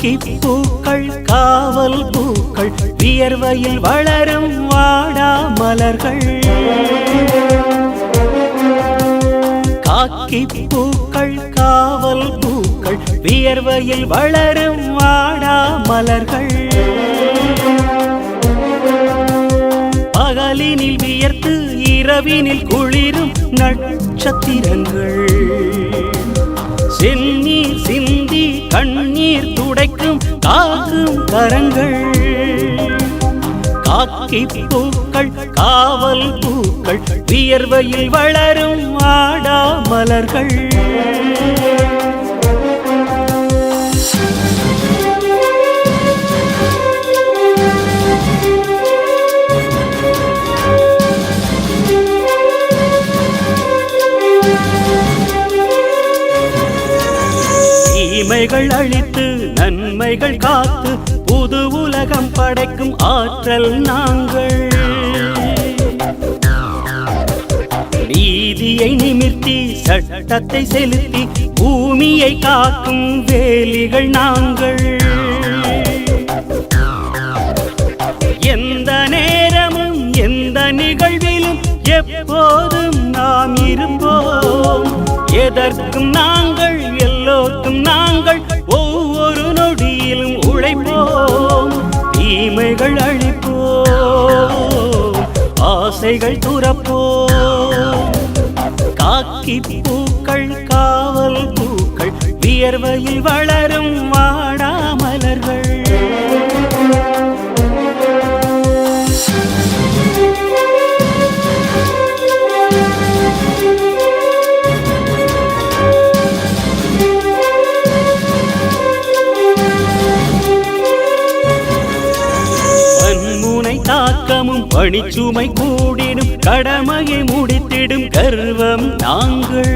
காக்கி பூக்கள் காவல் பூக்கள் வியர்வையில் வளரும் வாடா மலர்கள். காக்கி பூக்கள் காவல் பூக்கள் வியர்வையில் வளரும் வாடா மலர்கள். பகலினில் வியர்த்து இரவினில் குளிரும் நட்சத்திரங்கள். செந்நீர் சிந்தி கண்ணீர் துடைக்கும் காக்கும் கரங்கள். காக்கி பூக்கள் காவல் பூக்கள் வியர்வையில் வளரும் வாடா மலர்கள். தீமைகள் அழித்து நன்மைகள் காத்து புது உலகம் படைக்கும் ஆற்றல் நாங்கள். நீதியை நிமிர்த்தி சட்டத்தை செலுத்தி பூமியை காக்கும் வேலிகள் நாங்கள். எந்த நேரமும் எந்த நிகழ்விலும் எப்போதும் நாம் இருப்போம். எதற்கும் நாங்கள் எல்லோருக்கும் நாங்கள் ஒவ்வொரு நொடியிலும் உழைப்போம். தீமைகள் அழிப்போம், ஆசைகள் துறப்போம். காக்கி பூக்கள் காவல் பூக்கள் வியர்வையில் வளரும் வாடா மலர்கள். தாக்கமும் பணிச்சுமை கூடினும் கடமையை முடித்திடும் கர்வம் நாங்கள்.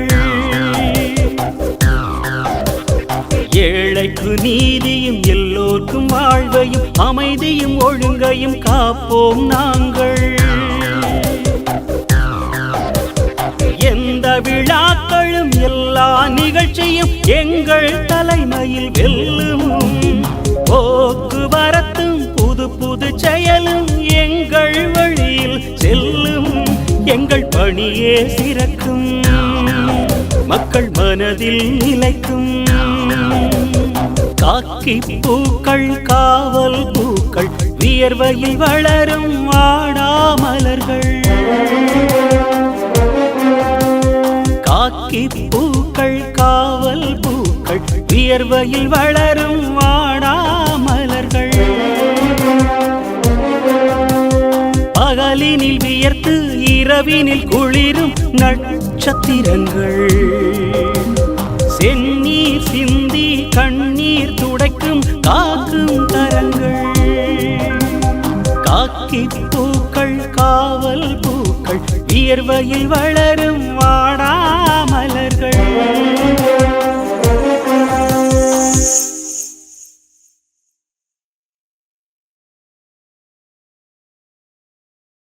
ஏழைக்கு நீதியும் எல்லோருக்கும் வாழ்வையும் அமைதியும் ஒழுங்கையும் காப்போம் நாங்கள். எந்த விழாக்களும் எல்லா நிகழ்ச்சியும் எங்கள் தலைமையில் வெல்லும். போக்குவரத்தும் புது புது செயலும் எங்கள் வழியில் செல்லும். எங்கள் பணியே சிறக்கும், மக்கள் மனதில் நிலைக்கும். காக்கி பூக்கள் காவல் பூக்கள் வியர்வையில் வளரும் வாடா மலர்கள். காக்கி பூக்கள் காவல் பூக்கள் வியர்வையில் வளரும் வாடா மலர்கள். பகலினில் வியர்த்து இரவினில் குளிரும் நட்சத்திரங்கள். செந்நீர் சிந்தி கண்ணீர் துடைக்கும் காக்கும் கரங்கள். காக்கி பூக்கள் காவல் பூக்கள் வியர்வையில் வளரும் வாடா